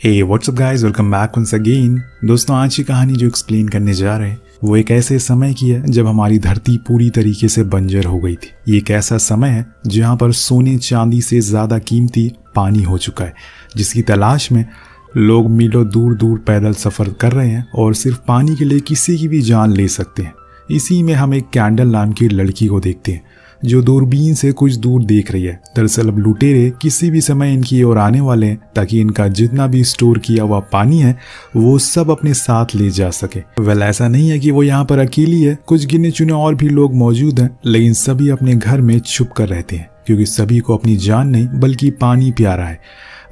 हे what's up guys, welcome back once again. दोस्तों, आज की कहानी जो एक्सप्लेन करने जा रहे हैं वो एक ऐसे समय की है जब हमारी धरती पूरी तरीके से बंजर हो गई थी। ये एक ऐसा समय है जहाँ पर सोने चांदी से ज़्यादा कीमती पानी हो चुका है, जिसकी तलाश में लोग मीलों दूर दूर पैदल सफ़र कर रहे हैं और सिर्फ पानी के लिए किसी की भी जान ले सकते हैं। इसी में हम एक कैंडल नाम की लड़की को देखते हैं जो दूरबीन से कुछ दूर देख रही है। दरअसल अब लुटेरे किसी भी समय इनकी ओर आने वाले हैं ताकि इनका जितना भी स्टोर किया हुआ पानी है वो सब अपने साथ ले जा सके। वेल, ऐसा नहीं है कि वो यहाँ पर अकेली है, कुछ गिने चुने और भी लोग मौजूद हैं, लेकिन सभी अपने घर में छुप कर रहते हैं क्योंकि सभी को अपनी जान नहीं बल्कि पानी प्यारा है।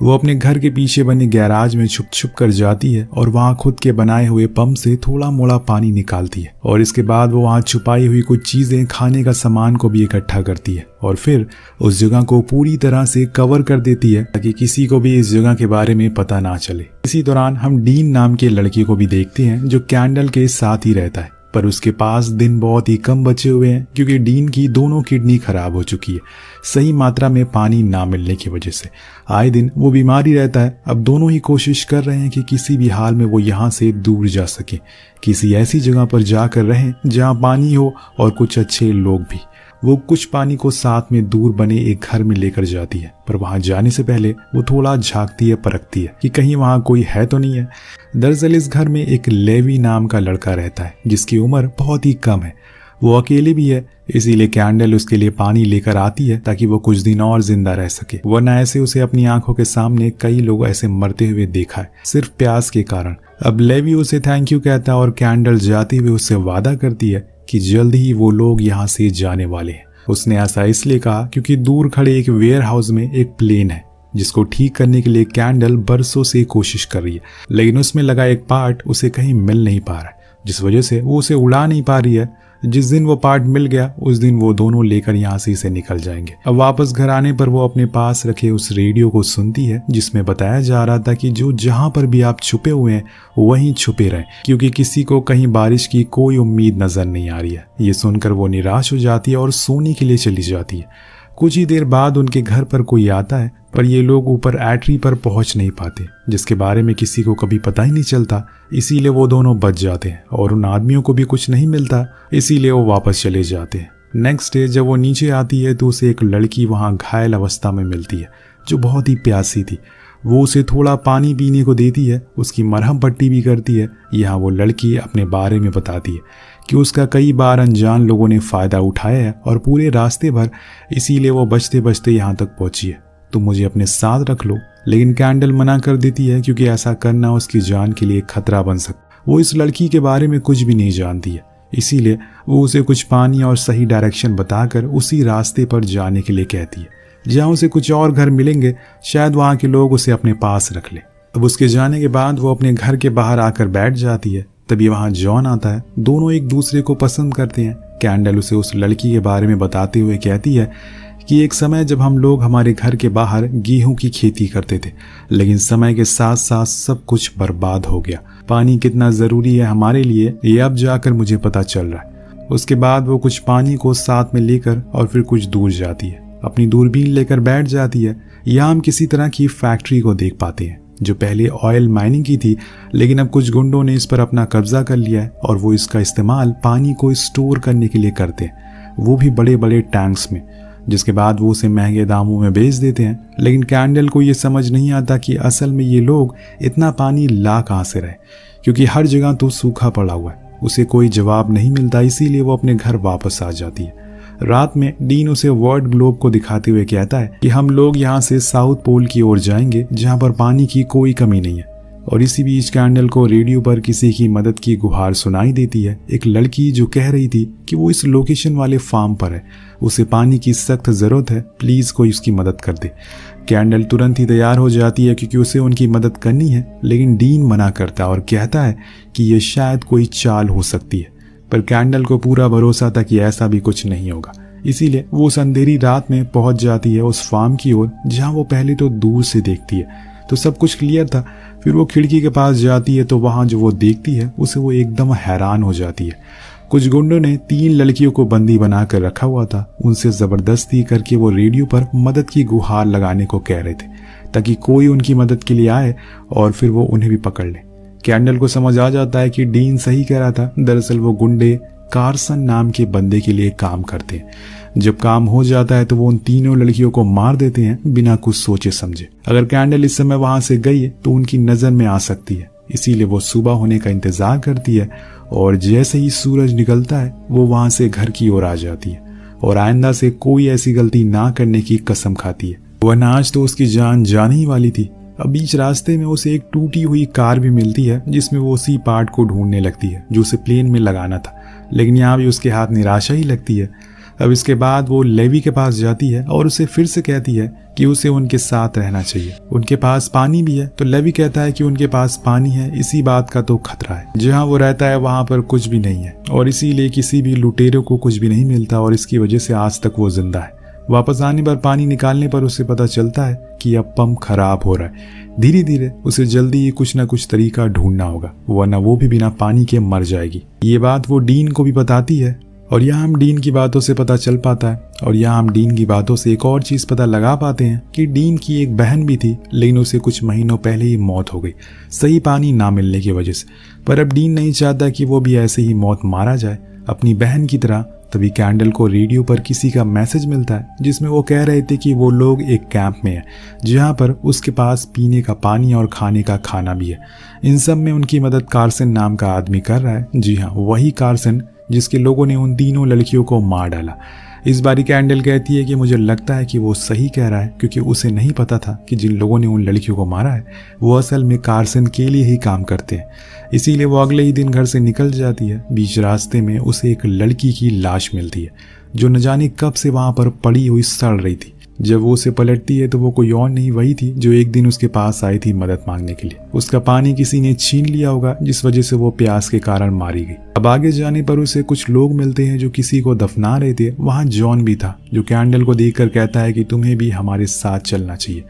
वो अपने घर के पीछे बने गैराज में छुप छुप कर जाती है और वहाँ खुद के बनाए हुए पंप से थोड़ा मोड़ा पानी निकालती है और इसके बाद वो वहाँ छुपाई हुई कुछ चीज़ें, खाने का सामान को भी इकट्ठा करती है और फिर उस जगह को पूरी तरह से कवर कर देती है ताकि किसी को भी इस जगह के बारे में पता ना चले। इसी दौरान हम डीन नाम के लड़के को भी देखते हैं जो कैंडल के साथ ही रहता है, पर उसके पास दिन बहुत ही कम बचे हुए हैं क्योंकि डीन की दोनों किडनी खराब हो चुकी है सही मात्रा में पानी ना मिलने की वजह से। आए दिन वो बीमारी रहता है। अब दोनों ही कोशिश कर रहे हैं कि किसी भी हाल में वो यहाँ से दूर जा सके, किसी ऐसी जगह पर जाकर रहें जहाँ पानी हो और कुछ अच्छे लोग भी। वो कुछ पानी को साथ में दूर बने एक घर में लेकर जाती है, पर वहां जाने से पहले वो थोड़ा झांकती है, परखती है कि कहीं वहां कोई है तो नहीं है। दरअसल इस घर में एक लेवी नाम का लड़का रहता है जिसकी उम्र बहुत ही कम है। वो अकेले भी है, इसीलिए कैंडल उसके लिए पानी लेकर आती है ताकि वो कुछ दिन और जिंदा रह सके, वरना ऐसे उसे अपनी आंखों के सामने कई लोग ऐसे मरते हुए देखा है सिर्फ प्यास के कारण। अब लेवी उसे थैंक यू कहता है और कैंडल जाते हुए उससे वादा करती है कि जल्द ही वो लोग यहाँ से जाने वाले हैं। उसने ऐसा इसलिए कहा क्योंकि दूर खड़े एक वेयर हाउस में एक प्लेन है जिसको ठीक करने के लिए कैंडल बरसों से कोशिश कर रही है, लेकिन उसमें लगा एक पार्ट उसे कहीं मिल नहीं पा रहा है, जिस वजह से वो उसे उड़ा नहीं पा रही है। जिस दिन वो पार्ट मिल गया उस दिन वो दोनों लेकर यहाँ से निकल जाएंगे। अब वापस घर आने पर वो अपने पास रखे उस रेडियो को सुनती है जिसमें बताया जा रहा था कि जो जहाँ पर भी आप छुपे हुए हैं वहीं छुपे रहें क्योंकि किसी को कहीं बारिश की कोई उम्मीद नजर नहीं आ रही है। ये सुनकर वो निराश हो जाती है और सोने के लिए चली जाती है। कुछ ही देर बाद उनके घर पर कोई आता है, पर ये लोग ऊपर एट्री पर पहुंच नहीं पाते जिसके बारे में किसी को कभी पता ही नहीं चलता, इसीलिए वो दोनों बच जाते हैं और उन आदमियों को भी कुछ नहीं मिलता, इसीलिए वो वापस चले जाते हैं। नेक्स्ट डे जब वो नीचे आती है तो उसे एक लड़की वहाँ घायल अवस्था में मिलती है जो बहुत ही प्यासी थी। वो उसे थोड़ा पानी पीने को देती है, उसकी मरहम पट्टी भी करती है। यहाँ वो लड़की अपने बारे में बताती है कि उसका कई बार अनजान लोगों ने फ़ायदा उठाया है और पूरे रास्ते भर इसीलिए वो बचते बचते यहाँ तक पहुँची है। तुम मुझे अपने साथ रख लो, लेकिन कैंडल मना कर देती है क्योंकि ऐसा करना उसकी जान के लिए खतरा बन सकता। वो इस लड़की के बारे में कुछ भी नहीं जानती है, इसीलिए वो उसे कुछ पानी और सही डायरेक्शन बताकर उसी रास्ते पर जाने के लिए कहती है जहाँ उसे कुछ और घर मिलेंगे, शायद वहाँ के लोग उसे अपने पास रख ले। अब उसके जाने के बाद वो अपने घर के बाहर आकर बैठ जाती है। तभी वहाँ जॉन आता है। दोनों एक दूसरे को पसंद करते हैं। कैंडल उसे उस लड़की के बारे में बताते हुए कहती है कि एक समय जब हम लोग हमारे घर के बाहर गेहूं की खेती करते थे, लेकिन समय के साथ साथ सब कुछ बर्बाद हो गया। पानी कितना ज़रूरी है हमारे लिए ये अब जाकर मुझे पता चल रहा है। उसके बाद वो कुछ पानी को साथ में लेकर और फिर कुछ दूर जाती है, अपनी दूरबीन लेकर बैठ जाती है। यहाँ हम किसी तरह की फैक्ट्री को देख पाते हैं जो पहले ऑयल माइनिंग की थी, लेकिन अब कुछ गुंडों ने इस पर अपना कब्जा कर लिया है और वो इसका इस्तेमाल पानी को स्टोर करने के लिए करते हैं, वो भी बड़े बड़े टैंक्स में, जिसके बाद वो उसे महंगे दामों में बेच देते हैं। लेकिन कैंडल को ये समझ नहीं आता कि असल में ये लोग इतना पानी ला कहाँ से रहे, क्योंकि हर जगह तो सूखा पड़ा हुआ है। उसे कोई जवाब नहीं मिलता, इसीलिए वो अपने घर वापस आ जाती है। रात में डीन उसे वर्ल्ड ग्लोब को दिखाते हुए कहता है कि हम लोग यहाँ से साउथ पोल की ओर जाएंगे जहाँ पर पानी की कोई कमी नहीं है। और इसी बीच कैंडल को रेडियो पर किसी की मदद की गुहार सुनाई देती है। एक लड़की जो कह रही थी कि वो इस लोकेशन वाले फार्म पर है, उसे पानी की सख्त ज़रूरत है, प्लीज़ कोई उसकी मदद कर दे। कैंडल तुरंत ही तैयार हो जाती है क्योंकि उसे उनकी मदद करनी है, लेकिन डीन मना करता है और कहता है कि यह शायद कोई चाल हो सकती है। पर कैंडल को पूरा भरोसा था कि ऐसा भी कुछ नहीं होगा, इसीलिए वो उस अंधेरी रात में पहुंच जाती है उस फार्म की ओर जहाँ वो पहले तो दूर से देखती है तो सब कुछ क्लियर था। फिर वो खिड़की के पास जाती है तो वहाँ जो वो देखती है उसे वो एकदम हैरान हो जाती है। कुछ गुंडों ने 3 लड़कियों को बंदी बनाकर रखा हुआ था। उनसे जबरदस्ती करके वो रेडियो पर मदद की गुहार लगाने को कह रहे थे ताकि कोई उनकी मदद के लिए आए और फिर वो उन्हें भी पकड़ ले। कैंडल को समझ आ जाता है कि डीन सही कह रहा था। दरअसल वो गुंडे कार्सन नाम के बंदे के लिए काम करते हैं। जब काम हो जाता है तो वो उन तीनों लड़कियों को मार देते हैं बिना कुछ सोचे समझे। अगर कैंडल इस समय वहां से गई तो उनकी नजर में आ सकती है, इसीलिए वो सुबह होने का इंतजार करती है और जैसे ही सूरज निकलता है वो वहां से घर की ओर आ जाती है और आइंदा से कोई ऐसी गलती ना करने की कसम खाती है। वरना आज तो उसकी जान जाने ही वाली थी। अब बीच रास्ते में उसे एक टूटी हुई कार भी मिलती है जिसमें वो उसी पार्ट को ढूंढने लगती है जो उसे प्लेन में लगाना था, लेकिन यहाँ भी उसके हाथ निराशा ही लगती है। अब इसके बाद वो लेवी के पास जाती है और उसे फिर से कहती है कि उसे उनके साथ रहना चाहिए। उनके पास पानी भी है तो लेवी कहता है कि उनके पास पानी है, इसी बात का तो खतरा है। जहाँ वो रहता है वहां पर कुछ भी नहीं है और इसीलिए किसी भी लुटेरे को कुछ भी नहीं मिलता और इसकी वजह से आज तक वो जिंदा है। वापस आने पर पानी निकालने पर उसे पता चलता है कि अब पंप खराब हो रहा है। धीरे धीरे उसे जल्दी ही कुछ ना कुछ तरीका ढूंढना होगा, वरना वो भी बिना पानी के मर जाएगी। ये बात वो डीन को भी बताती है और यहाँ हम डीन की बातों से पता चल पाता है और यहाँ हम डीन की बातों से एक और चीज पता लगा पाते हैं कि डीन की एक बहन भी थी, लेकिन उसे कुछ महीनों पहले ही मौत हो गई सही पानी ना मिलने की वजह से। पर अब डीन नहीं चाहता कि वो भी ऐसे ही मौत मारा जाए अपनी बहन की तरह। तभी कैंडल को रेडियो पर किसी का मैसेज मिलता है जिसमें वो कह रहे थे कि वो लोग एक कैंप में है जहाँ पर उसके पास पीने का पानी और खाने का खाना भी है। इन सब में उनकी मदद कार्सन नाम का आदमी कर रहा है। जी हाँ, वही कार्सन जिसके लोगों ने उन तीनों लड़कियों को मार डाला। इस बारी कैंडल कहती है कि मुझे लगता है कि वो सही कह रहा है, क्योंकि उसे नहीं पता था कि जिन लोगों ने उन लड़कियों को मारा है वो असल में कार्सन के लिए ही काम करते हैं। इसीलिए वो अगले ही दिन घर से निकल जाती है। बीच रास्ते में उसे एक लड़की की लाश मिलती है जो न जाने कब से वहां पर पड़ी हुई सड़ रही थी। जब वो उसे पलटती है तो वो कोई और नहीं वही थी जो एक दिन उसके पास आई थी मदद मांगने के लिए। उसका पानी किसी ने छीन लिया होगा जिस वजह से वो प्यास के कारण मारी गई। अब आगे जाने पर उसे कुछ लोग मिलते हैं जो किसी को दफना रहे थे। वहां जॉन भी था जो कैंडल को देखकर कहता है कि तुम्हें भी हमारे साथ चलना चाहिए।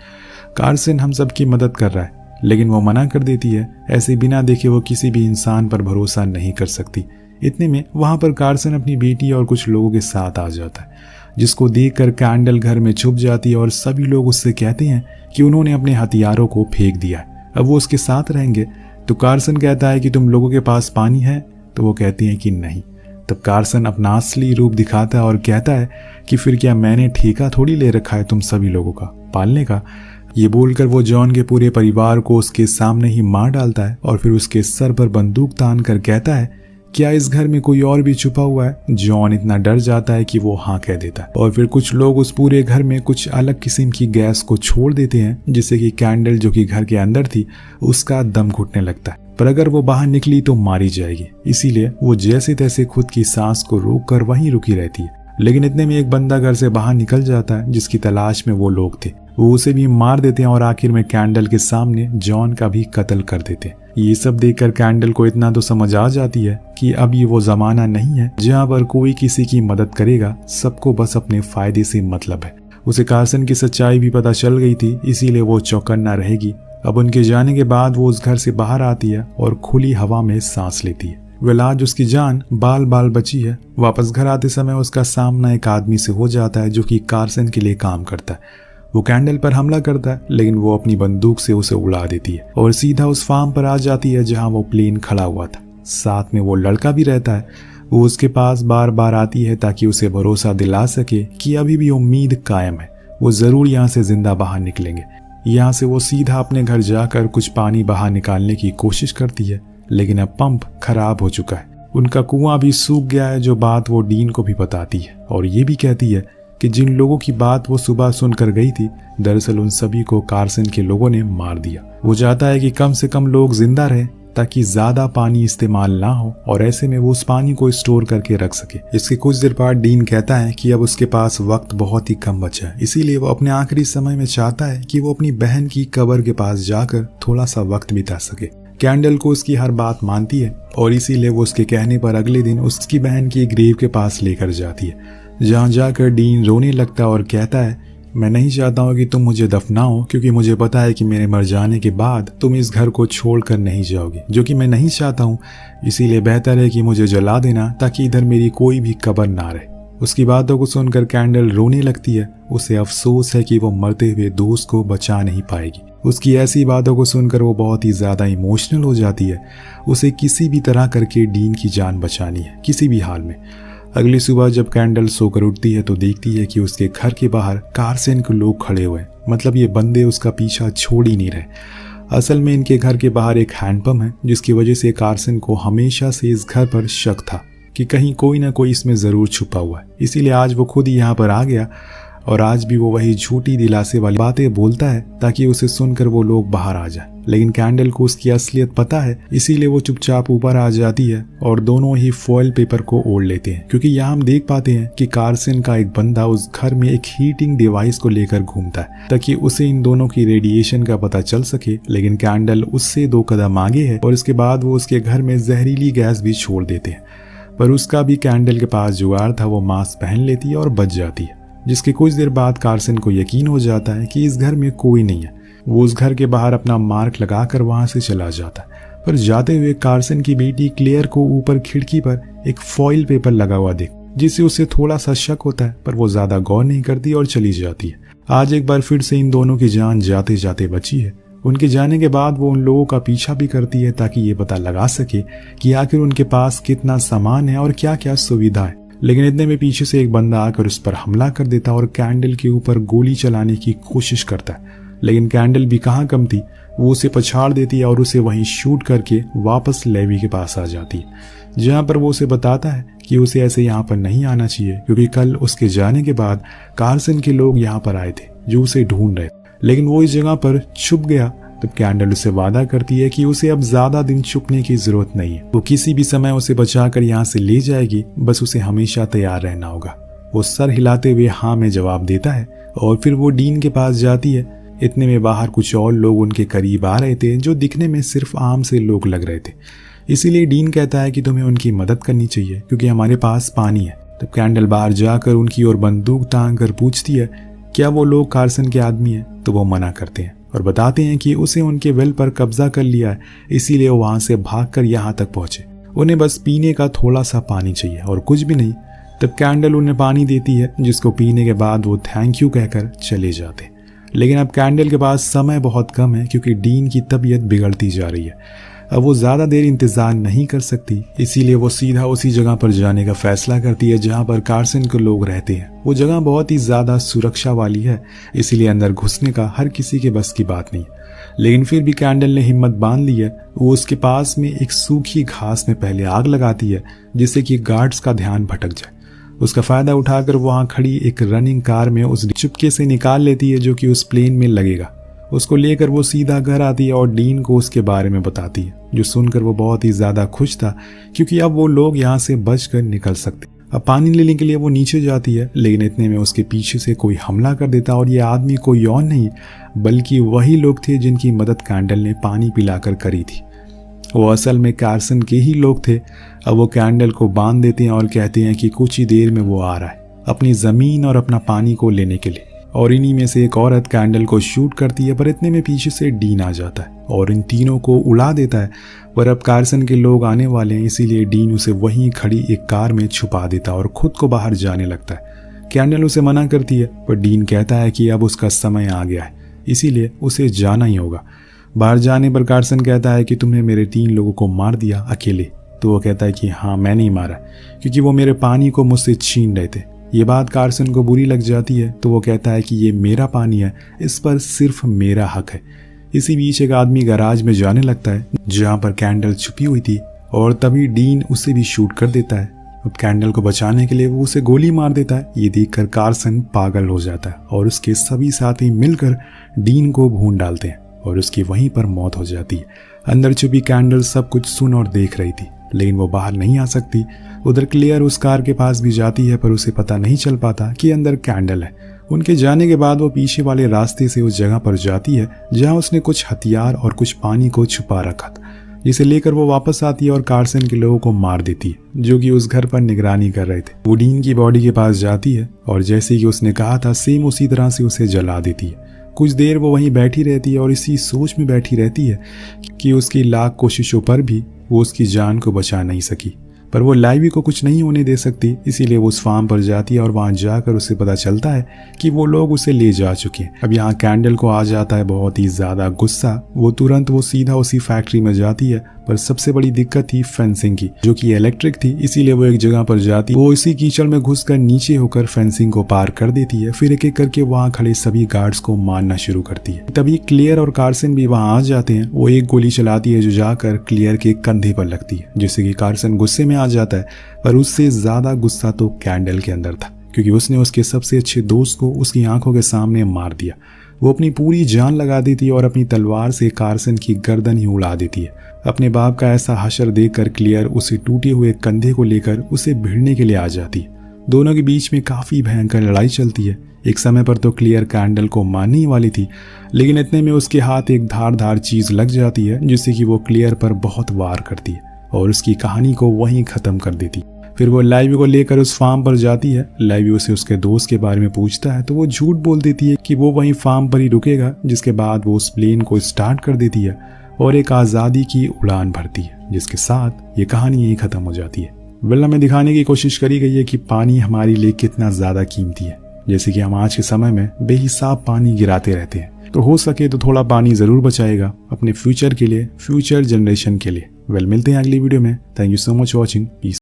कार्सन हम सबकी मदद कर रहा है, लेकिन वो मना कर देती है। ऐसे बिना देखे वो किसी भी इंसान पर भरोसा नहीं कर सकती। इतने में वहां पर कार्सन अपनी बेटी और कुछ लोगों के साथ आ जाता है, जिसको देखकर कैंडल घर में छुप जाती है और सभी लोग उससे कहते हैं कि उन्होंने अपने हथियारों को फेंक दिया है, अब वो उसके साथ रहेंगे। तो कार्सन कहता है कि तुम लोगों के पास पानी है? तो वो कहती हैं कि नहीं। तब कार्सन अपना असली रूप दिखाता है और कहता है कि फिर क्या मैंने ठेका थोड़ी ले रखा है तुम सभी लोगों का पालने का। ये बोलकर वो जॉन के पूरे परिवार को उसके सामने ही मार डालता है और फिर उसके सर पर बंदूक तान कर कहता है, क्या इस घर में कोई और भी छुपा हुआ है? जॉन इतना डर जाता है कि वो हाँ कह देता है और फिर कुछ लोग उस पूरे घर में कुछ अलग किस्म की गैस को छोड़ देते हैं, जिससे कि कैंडल जो कि घर के अंदर थी उसका दम घुटने लगता है। पर अगर वो बाहर निकली तो मारी जाएगी, इसीलिए वो जैसे तैसे खुद की सांस को रोक कर वहीं रुकी रहती है। लेकिन इतने में एक बंदा घर से बाहर निकल जाता है जिसकी तलाश में वो लोग थे। वो उसे भी मार देते हैं और आखिर में कैंडल के सामने जॉन का भी कत्ल कर देते हैं। ये सब देखकर कैंडल को इतना तो समझ आ जाती है कि अब ये वो जमाना नहीं है जहाँ पर कोई किसी की मदद करेगा, सबको बस अपने फायदे से मतलब है। उसे कार्सन की सच्चाई भी पता चल गई थी, इसीलिए वो चौकन्ना रहेगी। अब उनके जाने के बाद वो उस घर से बाहर आती है और खुली हवा में सांस लेती है। वेल आज उसकी जान बाल बाल बची है। वापस घर आते समय उसका सामना एक आदमी से हो जाता है जो कि कार्सन के लिए काम करता है। वो कैंडल पर हमला करता है, लेकिन वो अपनी बंदूक से उसे उड़ा देती है और सीधा उस फार्म पर आ जाती है जहां वो प्लेन खड़ा हुआ था। साथ में वो लड़का भी रहता है। वो उसके पास बार बार आती है ताकि उसे भरोसा दिला सके कि अभी भी उम्मीद कायम है, वो जरूर यहाँ से जिंदा बाहर निकलेंगे। यहाँ से वो सीधा अपने घर जाकर कुछ पानी बाहर निकालने की कोशिश करती है, लेकिन अब पंप खराब हो चुका है। उनका कुआं भी सूख गया है, जो बात वो डीन को भी बताती है और ये भी कहती है कि जिन लोगों की बात वो सुबह सुनकर गई थी, दरअसल उन सभी को कार्सन के लोगों ने मार दिया। वो चाहता है कि कम से कम लोग जिंदा रहें ताकि ज्यादा पानी इस्तेमाल ना हो और ऐसे में वो उस पानी को स्टोर करके रख सके। इसके कुछ देर बाद डीन कहता है कि अब उसके पास वक्त बहुत ही कम बचा है, इसीलिए वो अपने आखिरी समय में चाहता है कि वो अपनी बहन की कब्र के पास जाकर थोड़ा सा वक्त बिता सके। कैंडल को उसकी हर बात मानती है और इसीलिए वो उसके कहने पर अगले दिन उसकी बहन की ग्रेव के पास लेकर जाती है, जहाँ जाकर डीन रोने लगता है और कहता है, मैं नहीं चाहता हूँ कि तुम मुझे दफनाओ, क्योंकि मुझे पता है कि मेरे मर जाने के बाद तुम इस घर को छोड़कर नहीं जाओगे, जो कि मैं नहीं चाहता हूँ। इसीलिए बेहतर है कि मुझे जला देना ताकि इधर मेरी कोई भी कब्र ना रहे। उसकी बातों को सुनकर कैंडल रोने लगती है। उसे अफसोस है कि वो मरते हुए दोस्त को बचा नहीं पाएगी। उसकी ऐसी बातों को सुनकर वो बहुत ही ज़्यादा इमोशनल हो जाती है। उसे किसी भी तरह करके डीन की जान बचानी है, किसी भी हाल में। अगली सुबह जब कैंडल सोकर उठती है तो देखती है कि उसके घर के बाहर कार्सन के लोग खड़े हुए हैं। मतलब ये बंदे उसका पीछा छोड़ ही नहीं रहे। असल में इनके घर के बाहर एक हैंडपंप है, जिसकी वजह से कार्सन को हमेशा से इस घर पर शक था कि कहीं कोई ना कोई इसमें ज़रूर छुपा हुआ है। इसीलिए आज वो खुद ही यहाँ पर आ गया और आज भी वो वही झूठी दिलासे वाली बातें बोलता है ताकि उसे सुनकर वो लोग बाहर आ जाए। लेकिन कैंडल को उसकी असलियत पता है, इसीलिए वो चुपचाप ऊपर आ जाती है और दोनों ही फॉइल पेपर को ओढ़ लेते हैं। क्योंकि यहाँ हम देख पाते हैं कि कार्सन का एक बंदा उस घर में एक हीटिंग डिवाइस को लेकर घूमता है ताकि उसे इन दोनों की रेडिएशन का पता चल सके। लेकिन कैंडल उससे 2 कदम आगे है और इसके बाद वो उसके घर में जहरीली गैस भी छोड़ देते हैं। पर उसका भी कैंडल के पास जुगाड़ था। वो मास्क पहन लेती है और बच जाती है, जिसके कुछ देर बाद कार्सन को यकीन हो जाता है कि इस घर में कोई नहीं है। वो उस घर के बाहर अपना मार्क लगाकर वहां से चला जाता है। पर जाते हुए कार्सन की बेटी क्लेयर को ऊपर खिड़की पर एक फॉइल पेपर लगा हुआ देख, जिससे उसे थोड़ा सा शक होता है, पर वो ज्यादा गौर नहीं करती और चली जाती है। आज एक बार फिर से इन दोनों की जान जाते जाते बची है। उनके जाने के बाद वो उन लोगों का पीछा भी करती है ताकि ये पता लगा सके कि आखिर उनके पास कितना सामान है और क्या क्या सुविधा है। लेकिन इतने में पीछे से एक बंदा आकर उस पर हमला कर देता और कैंडल के ऊपर गोली चलाने की कोशिश करता है। लेकिन कैंडल भी कहाँ कम थी, वो उसे पछाड़ देती है और उसे वहीं शूट करके वापस लेवी के पास आ जाती है, जहाँ पर वो उसे बताता है कि उसे ऐसे यहाँ पर नहीं आना चाहिए, क्योंकि कल उसके जाने के बाद कार्सन के लोग यहाँ पर आए थे जो उसे ढूंढ रहे थे। लेकिन वो इस जगह पर छुप गया। तब कैंडल उसे वादा करती है कि उसे अब ज्यादा दिन छुपने की जरूरत नहीं है। वो किसी भी समय उसे बचाकर यहाँ से ले जाएगी, बस उसे हमेशा तैयार रहना होगा। वो सर हिलाते हुए हाँ में जवाब देता है और फिर वो डीन के पास जाती है। इतने में बाहर कुछ और लोग उनके करीब आ रहे थे जो दिखने में सिर्फ आम से लोग लग रहे थे। इसीलिए डीन कहता है कि तुम्हें उनकी मदद करनी चाहिए क्योंकि हमारे पास पानी है। तब कैंडल बाहर जाकर उनकी ओर बंदूक तान कर पूछती है क्या वो लोग कार्सन के आदमी हैं, तो वो मना करते हैं और बताते हैं कि उसे उनके वेल पर कब्जा कर लिया है, इसीलिए वो वहां से भागकर यहाँ तक पहुंचे। उन्हें बस पीने का थोड़ा सा पानी चाहिए और कुछ भी नहीं। तब कैंडल उन्हें पानी देती है, जिसको पीने के बाद वो थैंक यू कहकर चले जाते। लेकिन अब कैंडल के पास समय बहुत कम है क्योंकि डीन की तबीयत बिगड़ती जा रही है। अब वो ज़्यादा देर इंतज़ार नहीं कर सकती, इसीलिए वो सीधा उसी जगह पर जाने का फैसला करती है जहाँ पर कार्सन के लोग रहते हैं। वो जगह बहुत ही ज़्यादा सुरक्षा वाली है, इसीलिए अंदर घुसने का हर किसी के बस की बात नहीं। लेकिन फिर भी कैंडल ने हिम्मत बांध ली है। वो उसके पास में एक सूखी घास में पहले आग लगाती है जिससे कि गार्ड्स का ध्यान भटक जाए। उसका फायदा उठाकर वहां खड़ी एक रनिंग कार में उस चुपके से निकाल लेती है जो कि उस प्लेन में लगेगा। उसको लेकर वो सीधा घर आती है और डीन को उसके बारे में बताती है, जो सुनकर वो बहुत ही ज्यादा खुश था क्योंकि अब वो लोग यहाँ से बचकर निकल सकते। अब पानी लेने के लिए वो नीचे जाती है, लेकिन इतने में उसके पीछे से कोई हमला कर देता और ये आदमी कोई और नहीं बल्कि वही लोग थे जिनकी मदद कैंडल ने पानी पिलाकर करी थी। वो असल में कार्सन के ही लोग थे। अब वो कैंडल को बांध देते हैं और कहते हैं कि कुछ ही देर में वो आ रहा है अपनी जमीन और अपना पानी को लेने के लिए। और इन्हीं में से एक औरत कैंडल को शूट करती है, पर इतने में पीछे से डीन आ जाता है और इन तीनों को उड़ा देता है। पर अब कार्सन के लोग आने वाले हैं, इसीलिए डीन उसे वहीं खड़ी एक कार में छुपा देता है और खुद को बाहर जाने लगता है। कैंडल उसे मना करती है, पर डीन कहता है कि अब उसका समय आ गया है, इसीलिए उसे जाना ही होगा। बाहर जाने पर कार्सन कहता है कि तुमने मेरे 3 लोगों को मार दिया अकेले। तो वो कहता है कि हाँ मैंने ही मारा, क्योंकि वो मेरे पानी को मुझसे छीन रहे थे। ये बात कार्सन को बुरी लग जाती है, तो वो कहता है कि ये मेरा पानी है, इस पर सिर्फ मेरा हक है। इसी बीच एक आदमी गैराज में जाने लगता है जहाँ पर कैंडल छुपी हुई थी और तभी डीन उसे भी शूट कर देता है। अब कैंडल को बचाने के लिए वो उसे गोली मार देता है। ये देखकर कार्सन पागल हो जाता है और उसके सभी साथी मिलकर डीन को भून डालते हैं और उसकी वहीं पर मौत हो जाती है। अंदर छुपी कैंडल सब कुछ सुन और देख रही थी, लेकिन वो बाहर नहीं आ सकती। उधर क्लेयर उस कार के पास भी जाती है, पर उसे पता नहीं चल पाता कि अंदर कैंडल है। उनके जाने के बाद वो पीछे वाले रास्ते से उस जगह पर जाती है जहां उसने कुछ हथियार और कुछ पानी को छुपा रखा था, जिसे लेकर वो वापस आती है और कार्सन के लोगों को मार देती है जो कि उस घर पर निगरानी कर रहे थे। वो डीन की बॉडी के पास जाती है और जैसे कि उसने कहा था सेम उसी तरह से उसे जला देती है। कुछ देर वो वहीं बैठी रहती है और इसी सोच में बैठी रहती है कि उसकी लाख कोशिशों पर भी वो उसकी जान को बचा नहीं सकी। पर वो लाइवी को कुछ नहीं होने दे सकती, इसीलिए वो उस फार्म पर जाती है और वहां जाकर उसे पता चलता है कि वो लोग उसे ले जा चुके हैं। अब यहाँ कैंडल को आ जाता है बहुत ही ज्यादा गुस्सा। वो सीधा उसी फैक्ट्री में जाती है, पर सबसे बड़ी दिक्कत थी फेंसिंग की, जो कि इलेक्ट्रिक थी, इसीलिए वो एक जगह पर जाती। वो इसी कीचड़ में घुसकर नीचे होकर फेंसिंग को पार कर देती है। फिर एक एक करके वहाँ खड़े सभी गार्ड्स को मारना शुरू करती है। तभी क्लियर और कार्सन भी वहाँ आ जाते हैं। वो एक गोली चलाती है जो जाकर क्लियर के कंधे पर लगती है, जिससे कि कार्सन गुस्से में आ जाता है। पर उससे ज्यादा गुस्सा तो कैंडल के अंदर था, क्योंकि उसने उसके सबसे अच्छे दोस्त को उसकी आंखों के सामने मार दिया। वो अपनी पूरी जान लगा देती है और अपनी तलवार से कार्सन की गर्दन ही उड़ा देती है। अपने बाप का ऐसा हशर देखकर क्लियर उसे टूटे हुए कंधे को लेकर उसे भिड़ने के लिए आ जाती है। दोनों के बीच में काफी भयंकर लड़ाई चलती है। एक समय पर तो क्लियर कैंडल को मारने ही वाली थी, लेकिन इतने में उसके हाथ एक धारदार चीज लग जाती है, जिससे कि वो क्लियर पर बहुत वार करती है और उसकी कहानी को वहीं खत्म कर देती। फिर वो लाइवी को लेकर उस फार्म पर जाती है। लाइवी उसे उसके दोस्त के बारे में पूछता है तो वो झूठ बोल देती है कि वो वहीं फार्म पर ही रुकेगा, जिसके बाद वो उस प्लेन को स्टार्ट कर देती है और एक आज़ादी की उड़ान भरती है, जिसके साथ ये कहानी यहीं खत्म हो जाती है। विलन में दिखाने की कोशिश करी गई है कि पानी हमारे लिए कितना ज़्यादा कीमती है, जैसे कि हम आज के समय में बेहिसाब पानी गिराते रहते हैं। तो हो सके तो थोड़ा पानी ज़रूर बचाएगा अपने फ्यूचर के लिए, फ्यूचर जनरेशन के लिए। मिलते हैं अगली वीडियो में। Thank you so much watching. Piece.